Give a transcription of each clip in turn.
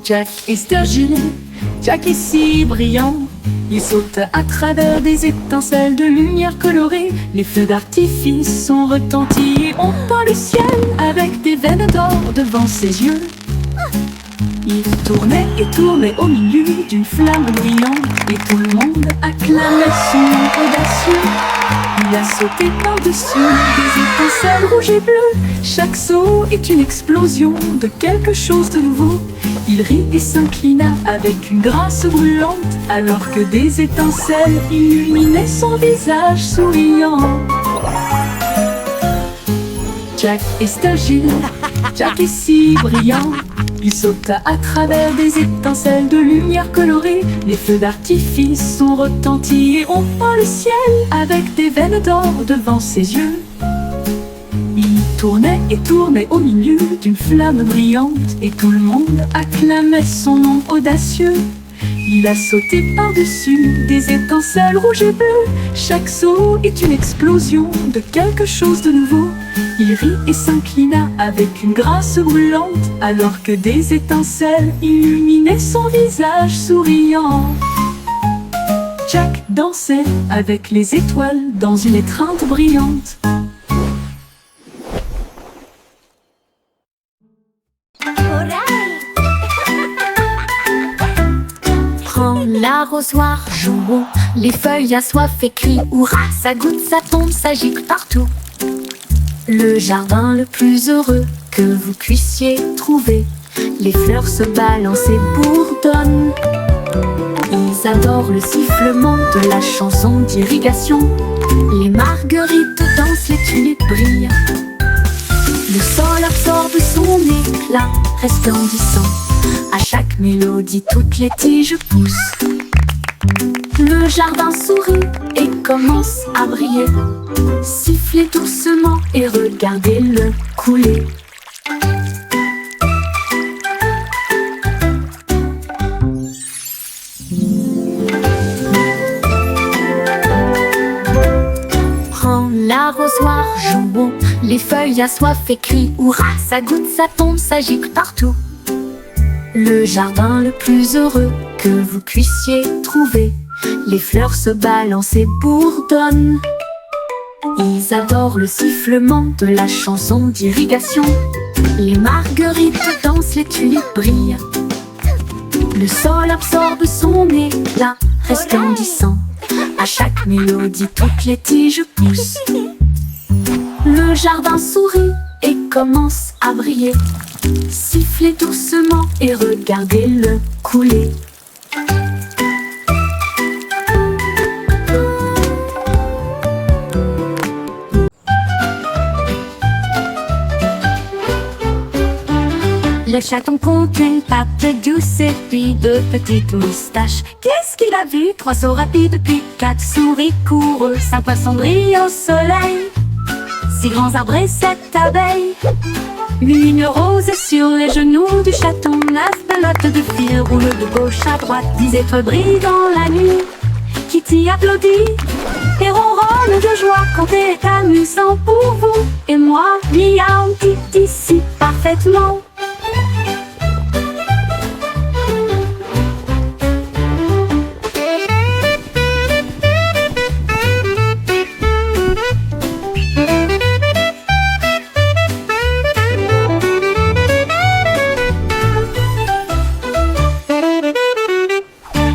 Jack et Sturgill, Jack est si brillant. Il saute à travers des étincelles de lumière colorée. Les feux d'artifice sont retentis et on peint le ciel avec des veines d'or devant ses yeux. Il tournait et tournait au milieu d'une flamme brillante et tout le monde acclamait son nom audacieux. Il a sauté par-dessus des étincelles rouges et bleues. Chaque saut est une explosion de quelque chose de nouveau. Il rit et s'inclina avec une grâce brûlante, alors que des étincelles illuminaient son visage souriant. Jack et Sturgill, Jack est si brillant. Il sauta à travers des étincelles de lumière colorée. Les feux d'artifice sont retentis et on peint le ciel avec des veines d'or devant ses yeux. Il tournait et tournait au milieu d'une flamme brillante et tout le monde acclamait son nom audacieux. Il a sauté par-dessus des étincelles rouges et bleues. Chaque saut est une explosion de quelque chose de nouveau. Il rit et s'inclina avec une grâce brûlante, alors que des étincelles illuminaient son visage souriant. Jack dansait avec les étoiles dans une étreinte brillante. Prends l'arrosoir, jouons, les feuilles à soif et crient hurrah. Ça goutte, ça tombe, ça gicle partout. Le jardin le plus heureux que vous puissiez trouver. Les fleurs se balancent et bourdonnent. Ils adorent le sifflement de la chanson d'irrigation. Les marguerites dansent, les tulipes brillent. Le sol absorbe son éclat resplendissant. À chaque mélodie, toutes les tiges poussent. Le jardin sourit et commence à briller. Sifflez doucement et regardez-le couler. Prends l'arrosoir, jouons, les feuilles à soif et crient hurrah. Ça goutte, ça tombe, ça gicle partout. Le jardin le plus heureux que vous puissiez trouver. Les fleurs se balancent et bourdonnent. Ils adorent le sifflement de la chanson d'irrigation. Les marguerites dansent, les tulipes brillent. Le sol absorbe son éclat resplendissant. À chaque mélodie, toutes les tiges poussent. Le jardin sourit et commence à briller. Sifflez doucement et regardez-le couler. Le chaton compte une patte douce et puis deux petites moustaches. Qu'est-ce qu'il a vu? Trois sauts rapides puis quatre souris courent. 5 poissons brillent au soleil, 6 grands arbres et 7 abeilles. Une rose sur les genoux du chaton. 9 pelotes de fil roulent de gauche à droite. 10 étoiles brillent dans la nuit. Kitty applaudit et ronronne de joie. Compter est amusant pour vous et moi. Miaou, Kitty si parfaitement.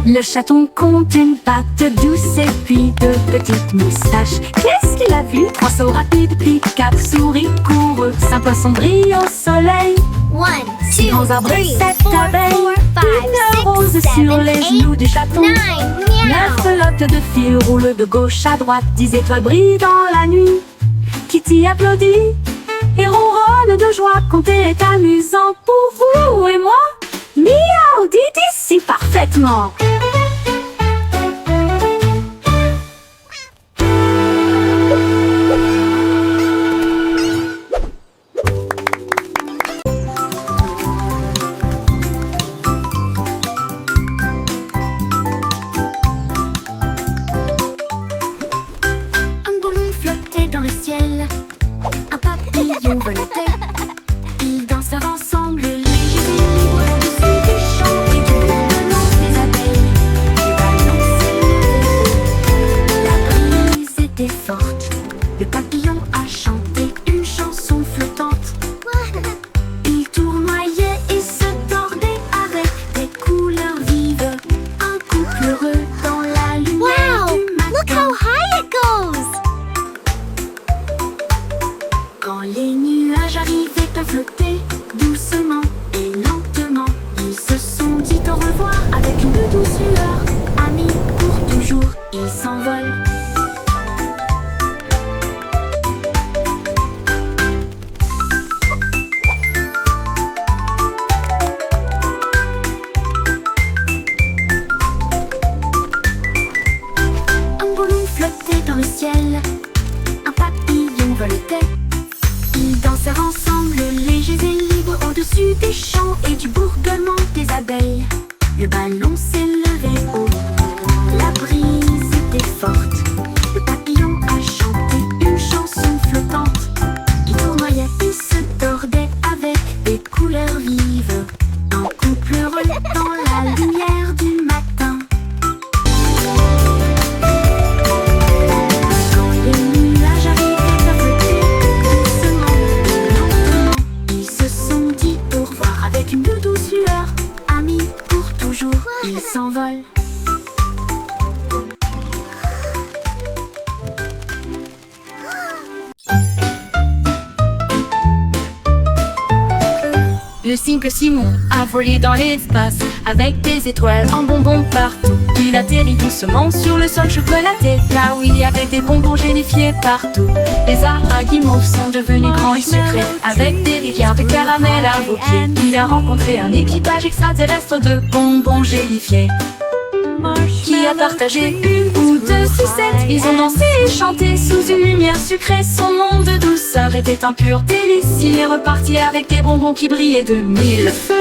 Le chaton compte une patte douce et puis deux petites moustaches. Qu'est-ce qu'il a vu? 3 sauts rapides puis 4 souris courent. 5 poissons brillent au soleil, 6 grands arbres et 7 abeilles. Une rose sur les genoux du chaton. 9 pelotes de fil roulent de gauche à droite. 10 étoiles brillent dans la nuit. Kitty applaudit et ronronne de joie. Compter est amusant pour vous et moi. Miaou, dites ici parfaitement. Un ballon flottait dans le ciel, un papillon volait. Ils dansèrent ensemble, légers et libres au-dessus du champ. Le papillon a chanté une chanson flottante. Il tournoyait et se tordait avec des couleurs vives. Un couple heureux dans la lumière du matin. Look how high it goes! Quand les nuages arrivaient à flotter doucement et lentement, ils se sont dit au revoir avec une douce lueur. Amis pour toujours, ils s'envolent. Un ballon flottait dans le ciel, un papillon voletait. Ils dansèrent ensemble, légers et libres, au-dessus des champs et du bourglement des abeilles. Le ballon s'élevait haut, la brise était forte. Le papillon a chanté une chanson flottante. Il tournoyait et se tordait avec des couleurs vives. Un couple heureux dans la lumière du matin. Quand les nuages arrivaient à flotter doucement et lentement, ils se sont dit au revoir avec une douce lueur. Amis pour toujours, ils s'envolent. Le cycle Simon a volé dans l'espace avec des étoiles en bonbons partout. Il atterrit doucement sur le sol chocolaté, là où il y avait des bonbons gélifiés partout. Les araguimauves sont devenus grands et sucrés avec des rivières de caramel à vos pieds. Il a rencontré un équipage extraterrestre de bonbons gélifiés qui a partagé une ou deux sucettes. Ils ont dansé et chanté sous une lumière sucrée. Son monde de douceur était un pur délice. Il est reparti avec des bonbons qui brillaient de mille feux.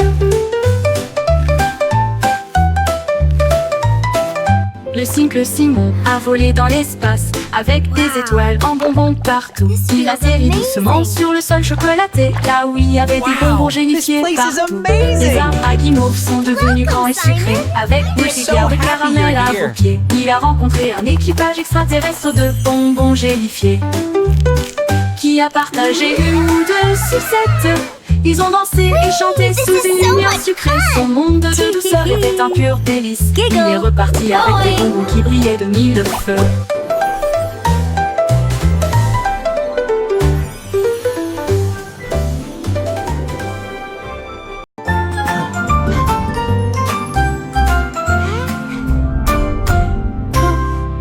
Le cycle Simon a volé dans l'espace avec des étoiles en bonbons partout. Il atterrit doucement sur le sol chocolaté, là où il y avait des bonbons gélifiés partout. Les araguimauves sont devenus grands et sucrés avec des rivières de caramel à vos pieds. Il a rencontré un équipage extraterrestre de bonbons gélifiés qui a partagé une ou deux sucettes. Ils ont dansé et chanté sous une lumière sucrée. Son monde de douceur était un pur délice. Il est reparti avec des bonbons qui brillaient de mille feux.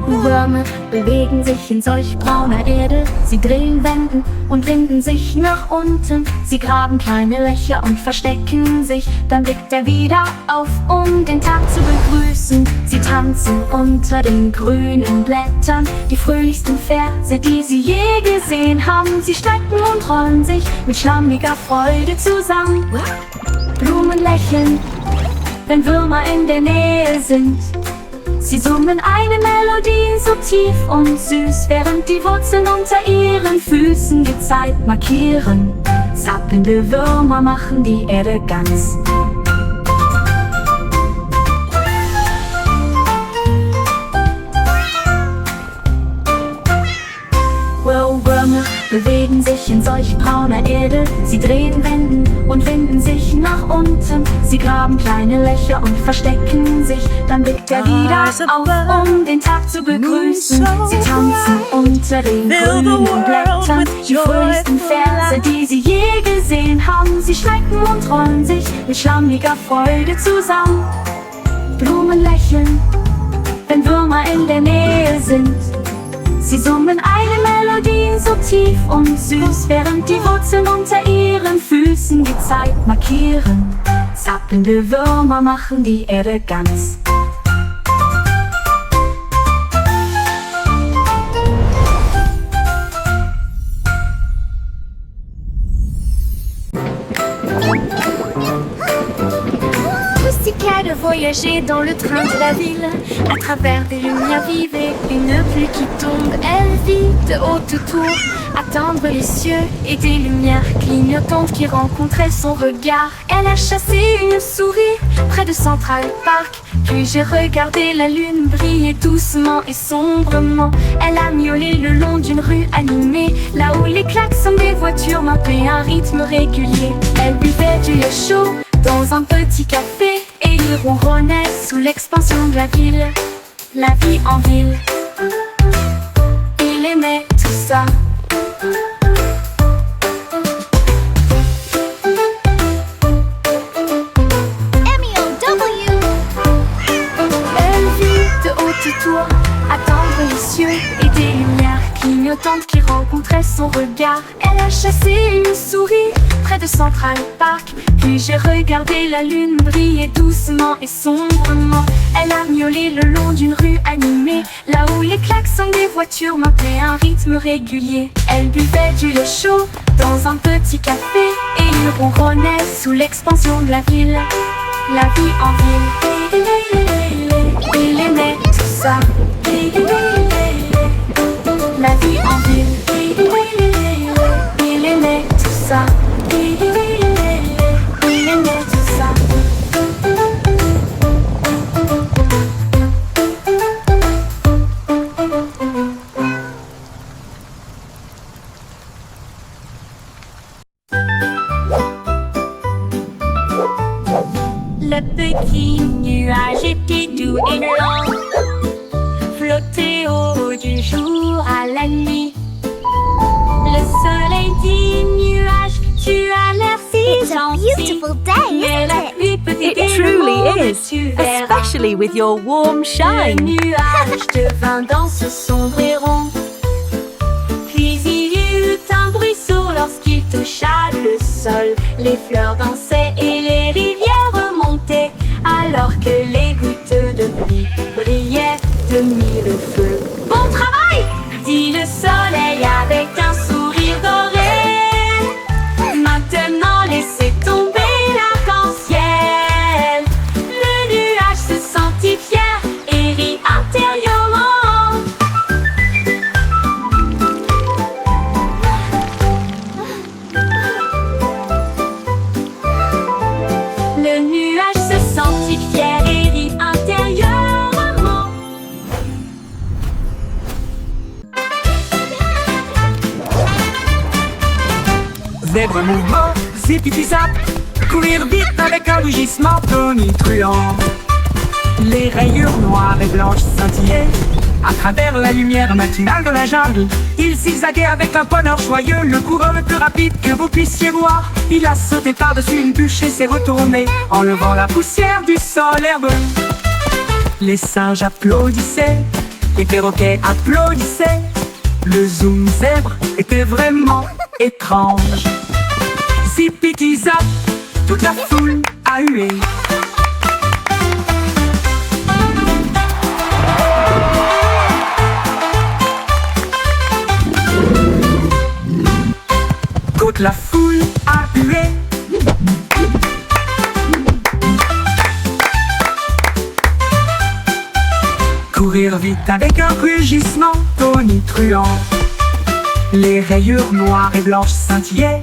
Würmer bewegen sich in solch brauner Erde. Sie drehen, wenden und winden sich nach unten. Sie graben kleine Löcher und verstecken sich. Dann blickt er wieder auf, um den Tag zu begrüßen. Sie tanzen unter den grünen Blättern, die fröhlichsten Verse, die sie je gesehen haben. Sie strecken und rollen sich mit schlammiger Freude zusammen. Blumen lächeln, wenn Würmer in der Nähe sind. Sie summen eine Melodie so tief und süß, während die Wurzeln unter ihren Füßen die Zeit markieren. Zappelnde Würmer machen die Erde ganz. Würmer bewegen sich in solch brauner Erde. Sie drehen, wenden und winden sich nach unten. Sie graben kleine Löcher und verstecken sich. Dann blickt er wieder auf, um den Tag zu begrüßen. Sie tanzen unter den grünen Blättern, die fröhlichsten Verse, die sie je gesehen haben. Sie strecken und rollen sich mit schlammiger Freude zusammen. Blumen lächeln, wenn Würmer in der Nähe sind. Sie summen eine Melodie so tief und süß, während die Wurzeln unter ihren Füßen die Zeit markieren. Zappelnde Würmer machen die Erde ganz. Moustiquaire de voyager dans le train de la ville, à travers des lumières vives et une pluie qui tombe. Elle vit de haut autour, atteindre les cieux et des lumières clignotantes qui rencontraient son regard. Elle a chassé une souris près de Central Park, Puis j'ai regardé la lune briller doucement et sombrement. Elle a miaulé le long d'une rue animée, là où les klaxons des voitures marquaient un rythme régulier. Elle buvait du lait chaud dans un petit café et il ronronnait sous l'expansion de la ville. La vie en ville, il aimait tout ça. Tour, attendre les cieux et des lumières clignotantes qui rencontraient son regard. Elle a chassé une souris près de Central Park. Puis j'ai regardé la lune briller doucement et sombrement. Elle a miaulé le long d'une rue animée, là où les klaxons des voitures marquaient un rythme régulier. Elle buvait du lait chaud dans un petit café et il ronronnait sous l'expansion de la ville. La vie en ville, il aimait tout ça. La vie en ville, il aimait tout ça. Il aimait tout ça. Le petit nuage était doux et lent, flottait au haut du jour à la nuit. Le soleil dit nuage, tu as l'air si It's a gentil. beautiful day, Mais la isn't it? pluie peut It t'aider le truly monde, is, tu verras. especially with your warm Le shine. nuage devint dans ce sombre et rond. Puis il y eut un bruit sourd lorsqu'il toucha le sol. Les fleurs dansaient et les rivières remontaient, alors que les gouttes de pluie brillaient de mille feux. Bon travail, dit le soleil avec un sourire doré. Maintenant laissez tomber l'arc-en-ciel. Le nuage se sentit fier et rit intérieurement. Le nuage se sentit fier et rit intérieurement. Zèbre mouvement, zip-zip-zap, courir vite avec un rugissement tonitruant. Les rayures noires et blanches scintillaient à travers la lumière matinale de la jungle. Il zigzaguait avec un bonheur joyeux, le coureur le plus rapide que vous puissiez voir. Il a sauté par-dessus une bûche et s'est retourné, enlevant la poussière du sol herbeux. Les singes applaudissaient, les perroquets applaudissaient. Le zoom zèbre était vraiment étrange. Zip-zip-zap, toute la foule a hué. Toute la foule a hué. Courir vite avec un rugissement tonitruant. Les rayures noires et blanches scintillaient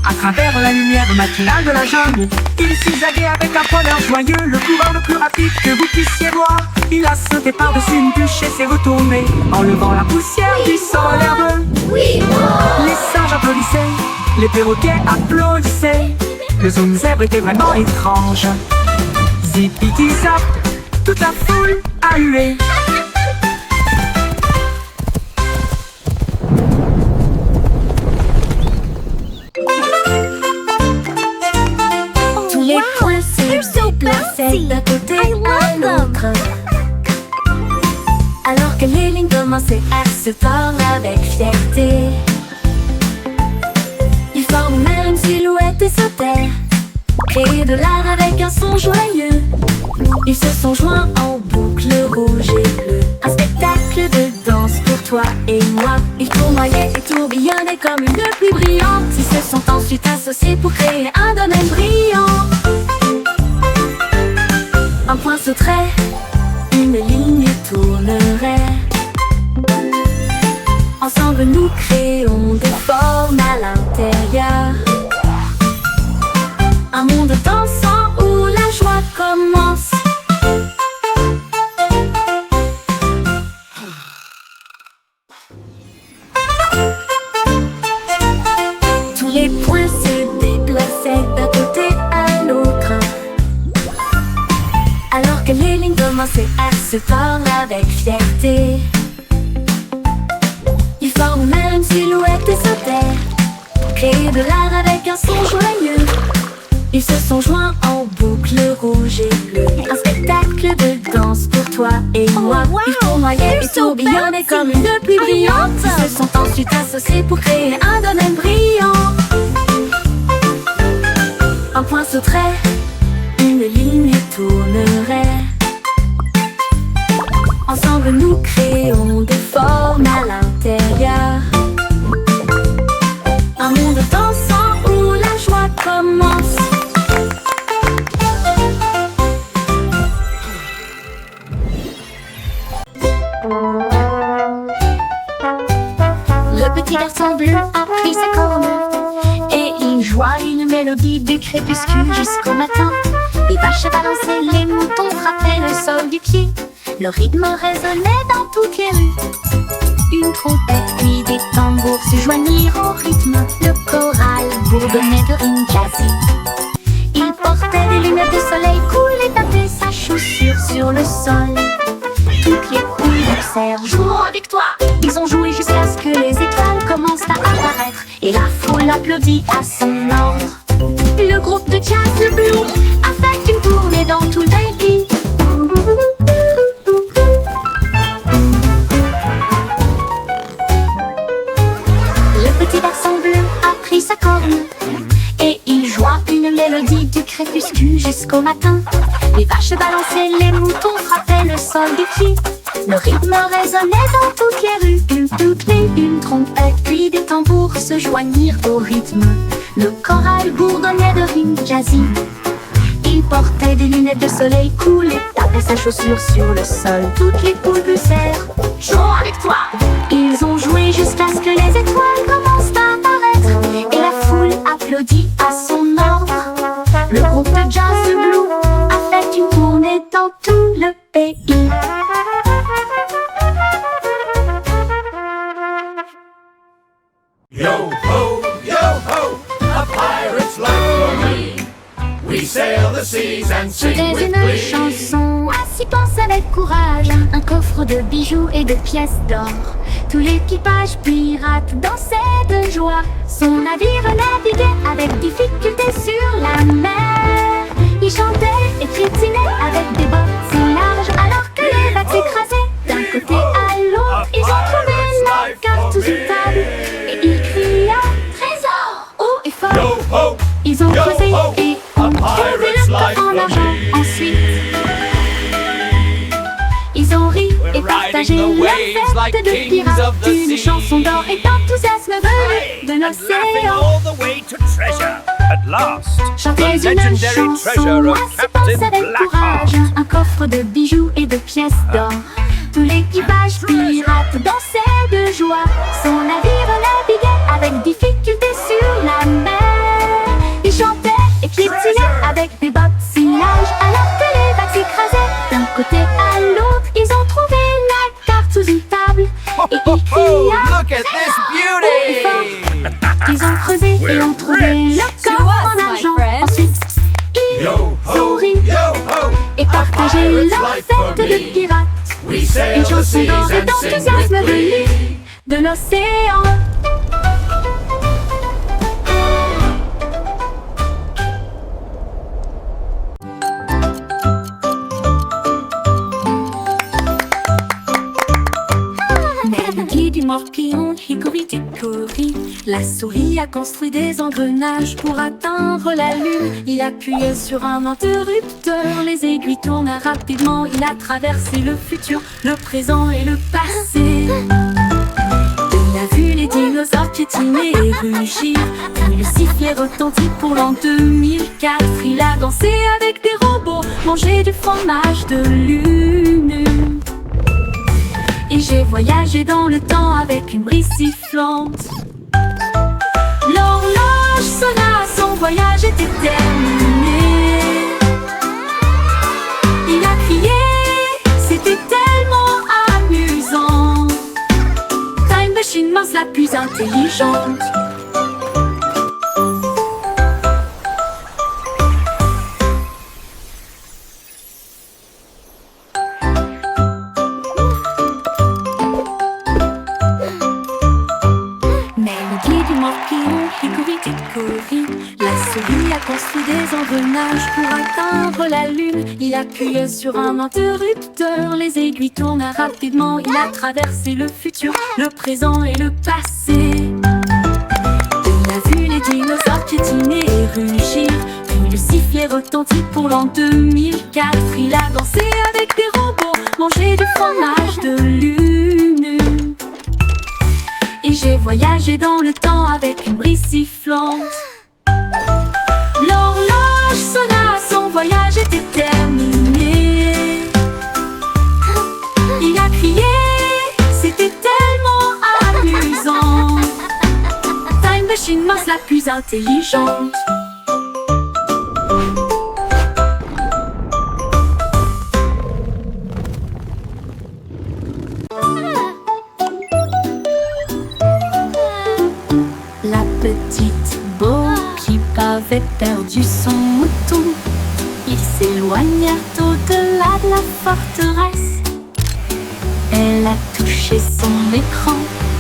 à travers la lumière matinale de la jungle. Il zigzaguait avec un bonheur joyeux, le coureur le plus rapide que vous puissiez voir. Il a sauté par-dessus une bûche et s'est retourné, enlevant la poussière du sol herbeux. Les singes applaudissaient, les perroquets applaudissaient. Le zoom zèbre était vraiment étrange. Zip-zip-zap, toute la foule a hué. Tous les points se déplaçaient d'un côté à l'autre, alors que les lignes commençaient à se tordre avec fierté. Ils forment même une silhouette et sautaient, créer de l'art avec un son joyeux. Ils se sont joints en boucle rouge et bleue, un spectacle de danse pour toi et moi. Ils tournoyaient et tourbillonnaient comme une pluie brillante. Ils se sont ensuite associés pour créer un domaine brillant. Un point sauterait, une ligne tournerait. Ensemble nous créons des formes à l'intérieur. Un monde dansant où la joie commence. CR se parle avec fierté. Ils forment même une silhouette et se taire. Créer de l'art avec un son joyeux. Ils se sont joints en boucle rouge et bleue. Un spectacle de danse pour toi et moi. Ils tournoyaient et tourbillonnaient comme une pluie brillante. Ils se sont ensuite associés pour créer un domaine brillant. Un point sauterait, une ligne tournerait. Ensemble nous créons des formes à l'intérieur. Un monde dansant où la joie commence. Le petit garçon bleu a pris sa corne et il joua une mélodie du crépuscule jusqu'au matin. Les vaches balançaient, les moutons frappaient le sol du pied. Le rythme résonnait dans toutes les rues. Une trompette puis des tambours se joignirent au rythme. Le choral bourdonnait de rimes jazzy. Il portait des lunettes de soleil cool et tapait sa chaussure sur le sol. Toutes les poules dansèrent, jouant avec toi. Ils ont joué jusqu'à ce que les étoiles commencent à apparaître. Et la foule applaudit à son ordre. Le groupe de jazz, le Blue, a fait une tournée dans tout le pays. Le petit garçon bleu a pris sa corne et il joua une mélodie du crépuscule jusqu'au matin. Les vaches balançaient, les moutons frappaient le sol du pied. Le rythme résonnait dans toutes les rues. Toutes les une trompette puis des tambours se joignirent au rythme. Le choral bourdonnait de rimes jazzy. Il portait des lunettes de soleil cool et tapait sa chaussure sur le sol. Toutes les poules poussèrent, jouons avec toi. Ils ont joué jusqu'à ce que les étoiles commencent à apparaître. Et la foule applaudit à son ordre. Le groupe de jazz de Blue a fait une tournée dans tout le pays. Yo ho, a pirate's life for me. We sail the seas and sing C'était with une glee. chanson à s'y penser avec courage. Un coffre de bijoux et de pièces d'or. Tout l'équipage pirate dansait de joie. Son navire naviguait avec difficulté sur la mer. Il chantait et piétinait avec des bottes si larges alors que les vagues s'écrasaient. D'un côté à l'autre, ils ont trouvé la carte sous une table. Et ils criaient trésor haut et fort. Yo ho, Ils ont yo creusé ho, et a ont trouvé pirate's le life coffre en for argent. me. Ensuite, ils ont ri et partagé riding the la waves like fête de kings pirates. of the Une sea. chanson d'or et d'enthousiasme venu de and laughing l'océan. all the way to treasure. At last, Chantez the une legendary chanson treasure of à s'y Captain penser avec Blackheart. courage. Un coffre de bijoux et de pièces d'or. Tout l'équipage pirate dansait de joie. Son navire naviguait avec difficulté sur la mer. Il chantait et piétinait avec des bottes si larges alors que les vagues s'écrasaient. D'un côté à l'autre, ils ont trouvé la carte sous une table. Et ils criaient Look at this beauty! Ils ont creusé et ont trouvé le coffre en argent. Ensuite, ils Yo ont ho, ri yo ho, et partagé pirate's leur life for fête de me. pirates. We sail Une the chanson seas d'or et and sing with d'enthousiasme glee. venue de l'océan. Maggie du morpion, hickory dickory. La souris a construit des engrenages pour atteindre la lune. Il appuyait sur un interrupteur, les aiguilles tournent rapidement. Il a traversé le futur, le présent et le passé. Il a vu les dinosaures piétiner et rugir. Puis le sifflet retentit pour l'an 2004. Il a dansé avec des robots, mangé du fromage de lune. Et j'ai voyagé dans le temps avec une brise sifflante. L'horloge sonna, son voyage était terminé. Il a crié, c'était tellement amusant. Time Machine Mouse la plus intelligente. morpion, hickory-dickory. La souris a construit des engrenages pour atteindre la lune. Il appuyait sur un interrupteur, les aiguilles tournent rapidement. Il a traversé le futur, le présent et le passé. Il a vu les dinosaures piétiner et rugir, puis le sifflet retentit pour l'an 2004. Il a dansé avec des robots, mangé du fromage de lune. Et j'ai voyagé dans le temps avec une brise sifflante. L'horloge sonna, son voyage était terminé. Il a crié, c'était tellement amusant. Time Machine Mouse la plus intelligente. La petite Bo qui avait perdu son mouton, ils s'éloignèrent au-delà de la forteresse. Elle a touché son écran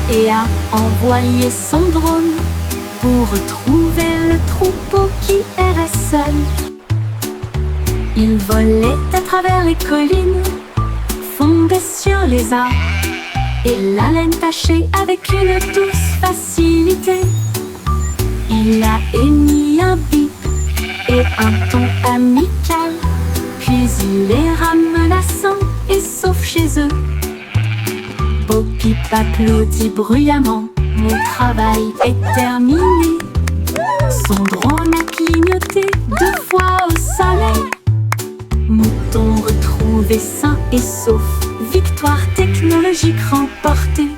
et a envoyé son drone pour retrouver le troupeau qui errait seul. Il volait à travers les collines, fondait sur les arbres, et la laine tachée avec une douce facilité. Il a émis un bip et un ton amical, puis il les ramena sains et saufs chez eux. Bo Peep applaudit bruyamment, mon travail est terminé. Son drone a clignoté 2 fois au soleil. Mouton retrouvé sain et sauf, victoire technologique remportée.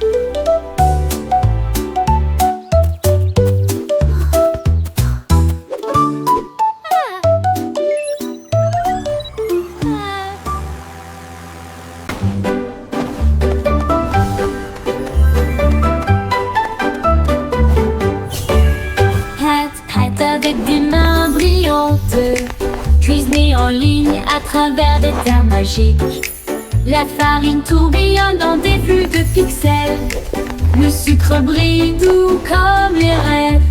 Hat avec des mains brillantes, cuisiner en ligne à travers des terres magiques. La farine tourbillonne dans des flux de pixels. Le sucre brille doux comme les rêves.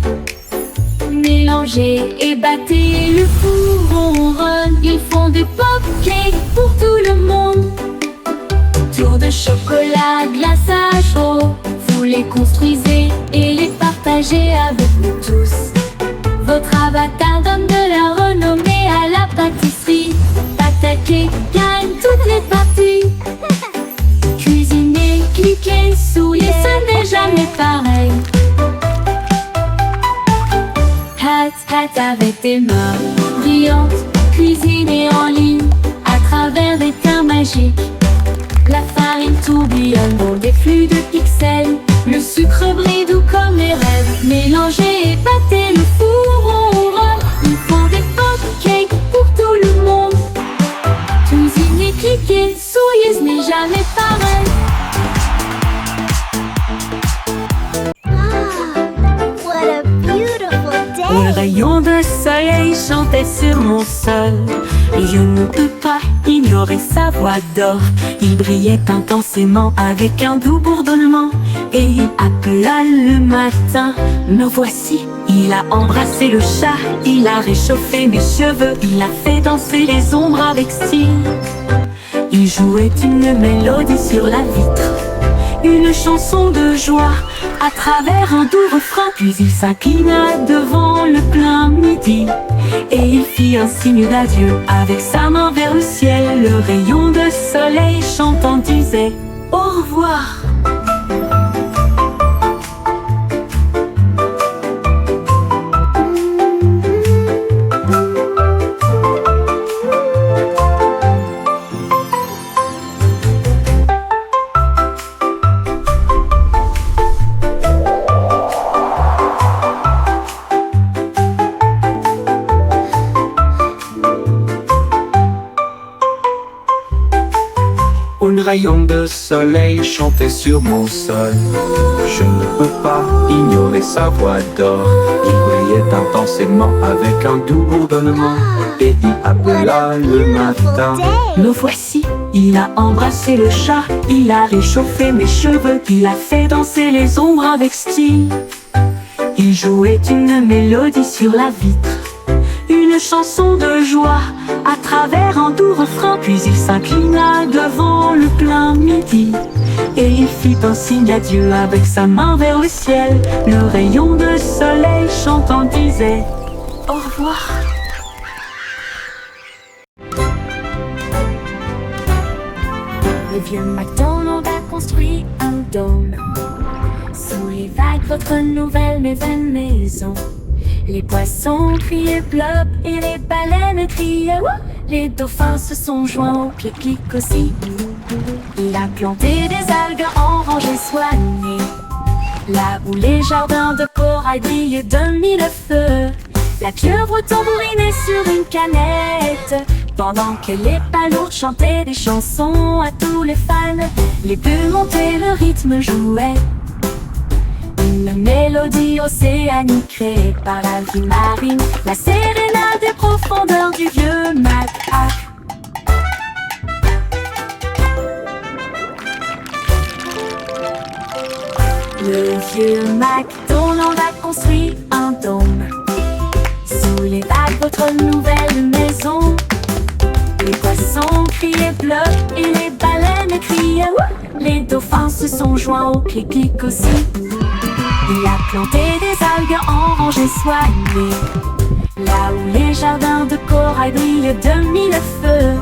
Mélangez et battez, le four ronronne. Ils font des pop-cakes pour tout le monde. Tour de chocolat, glaçage chaud. Vous les construisez et les partagez avec nous tous. Votre avatar donne de la renommée à la pâtisserie. Attaquez, gagne toutes les parties. Cuisinez, cliquez, souriez, ce n'est jamais pareil. Hat avec des mains brillantes, cuisinez en ligne à travers des terres magiques. La farine tourbillonne dans des flux de pixels. Le sucre brille doux comme les rêves. Mélangez et battez, le four ronronne. Ils font des pancakes pour tout le monde. Cuisinez, cliquez, souriez, ce n'est jamais pareil. What a beautiful Un day! rayon de soleil chantait sur mon sol, et je ne peux pas ignorer sa voix d'or. Il brillait intensément avec un doux bourdonnement, et il appela le matin. Me voici, il a embrassé le chat, il a réchauffé mes cheveux, il a fait danser les ombres avec style. Il jouait une mélodie sur la vitre, une chanson de joie à travers un doux refrain. Puis il s'inclina devant le plein midi, et il fit un signe d'adieu avec sa main vers le ciel. Le rayon de soleil chantant disait au revoir. Un rayon de soleil chantait sur mon sol. Je ne peux pas ignorer sa voix d'or. Il brillait intensément avec un doux bourdonnement, et il appela le matin. Me voici, il a embrassé le chat, il a réchauffé mes cheveux, il a fait danser les ombres avec style. Il jouait une mélodie sur la vitre, une chanson de joie à travers un doux refrain. Puis il s'inclina devant le plein midi et il fit un signe d'adieu avec sa main vers le ciel. Le rayon de soleil chantant disait au revoir. Le vieux MacDonald a construit un dôme sous les vagues, votre nouvelle mais vaine maison. Les poissons criaient plop et les baleines criaient wouh. Les dauphins se sont joints au pique-nique aussi. Il a planté des algues en rangées soignées, là où les jardins de corail brillaient de mille feux. La pieuvre tambourinait sur une canette, pendant que les palourdes chantaient des chansons à tous les fans. Les bulles montaient, le rythme jouait, une mélodie océanique créée par la vie marine, la sérénade des profondeurs du vieux Mac. Le vieux MacDonald a construit un dôme sous les vagues, votre nouvelle maison. Les poissons criaient bleu et les baleines criaient wouh. Les dauphins se sont joints au pique-nique aussi. Il a planté des algues en rangées soignées, là où les jardins de corail brillaient de mille feux.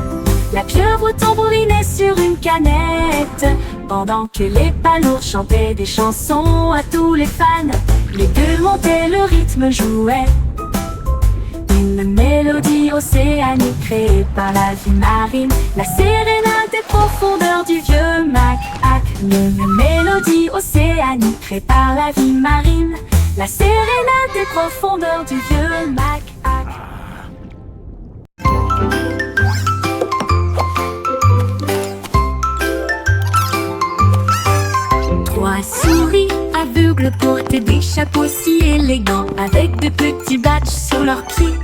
La pieuvre tambourinait sur une canette, pendant que les palourdes chantaient des chansons à tous les fans. Les bulles montaient, le rythme jouait, une mélodie océanique créée par la vie marine, la sérénade des profondeurs du vieux Mac. Une mélodie océanique créée par la vie marine, la sérénade des profondeurs du vieux Mac. Trois souris aveugles portaient des chapeaux si élégants, avec de petits badges sur leurs pieds.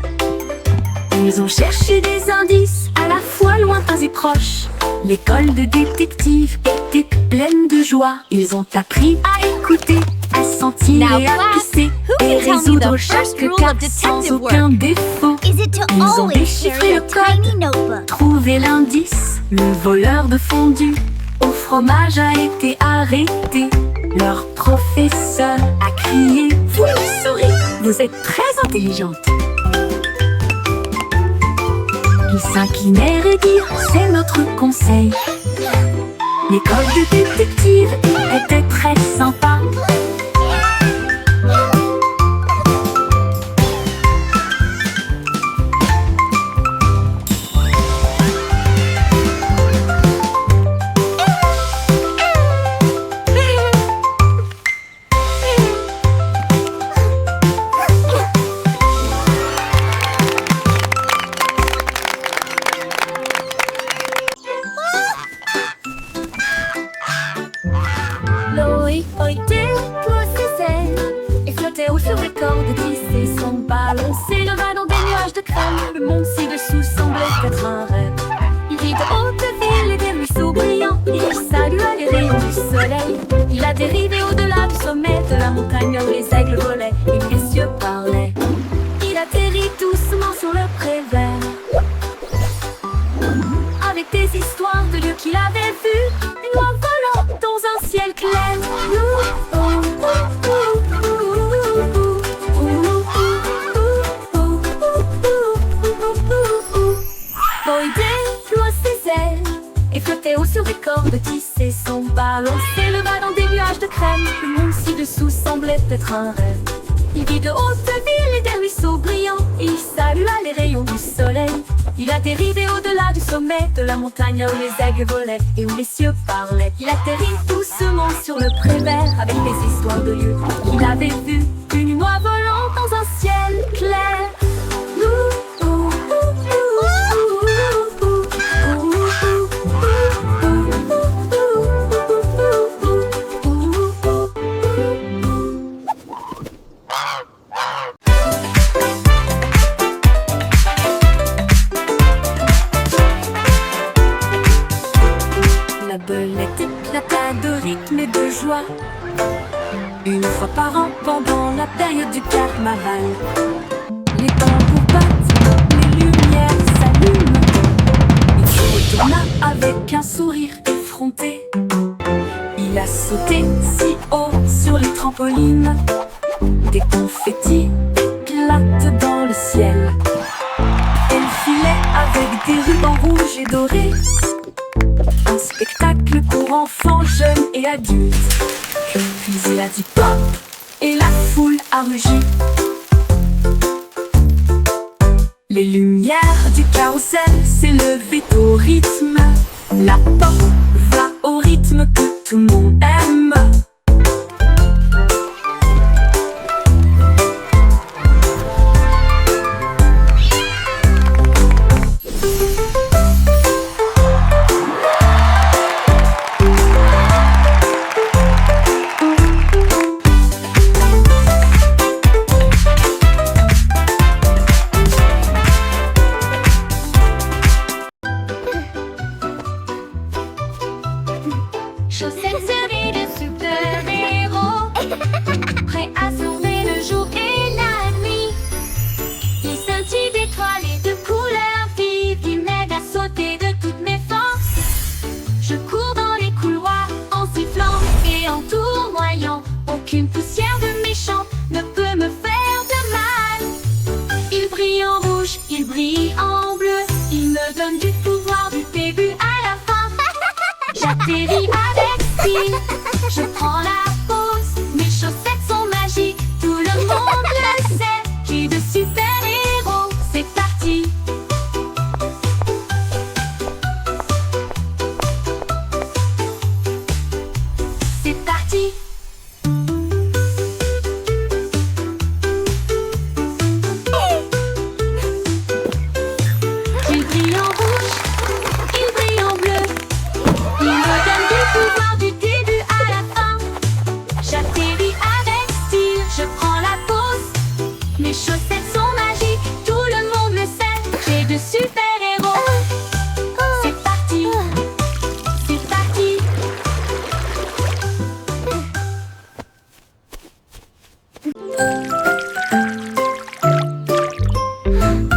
Ils ont cherché des indices à la fois lointains et proches. L'école de détectives était pleine de joie. Ils ont appris à écouter, à sentir Now, et à class, pisser, who et can tell me résoudre the first chaque rule cas of sans detective aucun work? défaut. Is it to Ils ont always déchiffré carry le a tiny code, notebook? trouvé l'indice. Le voleur de fondue au fromage a été arrêté. Leur professeur a crié: vous le saurez, vous êtes très intelligente. Ils s'inclinèrent et dirent: c'est notre conseil. L'école de détective était très sympa. Loïc Oïté, toi c'est elle, et flottait haut sur les cordes glissées sans balancer le vin dans des nuages de crème. Le monde ci-dessous semblait être un rêve. Il vit de haute ville et des ruisseaux brillants. Il salua les rayons du soleil. Il a dérivé au-delà du sommet de la montagne où les aigles volaient et les cieux parlaient. Il atterrit doucement sur le pré vert, avec des histoires de lieux qu'il avait vus. Une oie volant dans un ciel clair. Boydé ploie ses ailes et flottait haut sur des cordes tissées sans balancer le bas dans des nuages de crème. Le monde ci-dessous semblait être un rêve. Il vit de hautes villes et des ruisseaux brillants. Il salua les rayons du soleil. Il a dérivé au-delà du sommet de la montagne où les aigles volaient et où les cieux parlaient. Il atterrit doucement sur le pré vert avec des histoires de lieux qu'il avait vus. Une oie volant dans un ciel clair. La belette éclata de rythme et de joie. une fois par an pendant la période du carnaval. Les tambours battent, les lumières s'allument. Il se retourna avec un sourire effronté. Il a sauté si haut sur les trampolines. Des confettis éclatent dans le ciel. Elle filait avec des rubans rouges et dorés. Un spectacle pour enfants, jeunes et adultes. Puis il a dit pop et la foule a rugi. Les lumières du carrousel s'élevaient au rythme. La pop va au rythme que tout le monde aime. Chaussettes servies de super-héros, prêts à sauver le jour et la nuit. Ils scintillent d'étoiles et de couleurs vives, ils m'aident à sauter de toutes mes forces. Je cours dans les couloirs en sifflant et en tournoyant. Aucune poussière de méchant ne peut me faire de mal. Ils brillent en rouge, ils brillent en bleu, ils me donnent du pouvoir du début à la fin. J'atterris avec style, je prends la pause. Mes chaussettes sont magiques, tout le monde le sait. J'ai de super-héros, c'est parti. C'est parti. Ils brillent en rouge, ils brillent en bleu. Il me donne du pouvoir du début à la fin. J'atterris avec style, je prends la pause. Mes chaussettes sont magiques, tout le monde le sait. J'ai de super-héros. C'est parti, c'est parti.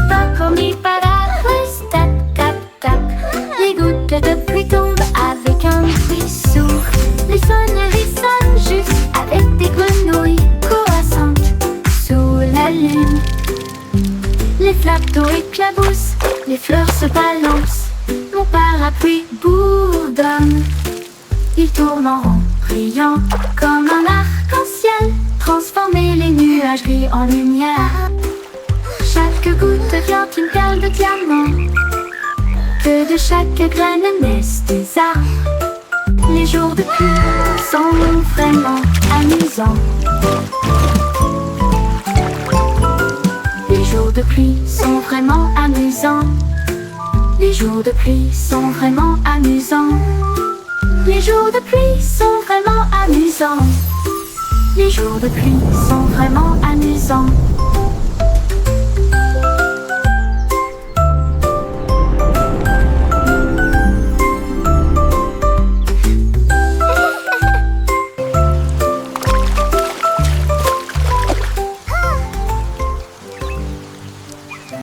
Pas comme les paragraphes, tap, tap, tap. Les gouttes de pluie tombent avec un bruit sourd. Les sonneries sonnent juste avec des grenouilles croissantes sous la lune. Les flaques d'eau éclaboussent, les fleurs se balancent. Mon parapluie bourdonne. Il tourne en rond, brillant comme un arc-en-ciel. Transformer les nuages gris en lumière. Chaque goutte devient une perle de diamant. Que de chaque graine naissent des arbres. Les jours de pluie sont vraiment amusants. Les jours de pluie sont vraiment amusants. Les jours de pluie sont vraiment amusants. Les jours de pluie sont vraiment amusants. Les jours de pluie sont vraiment amusants.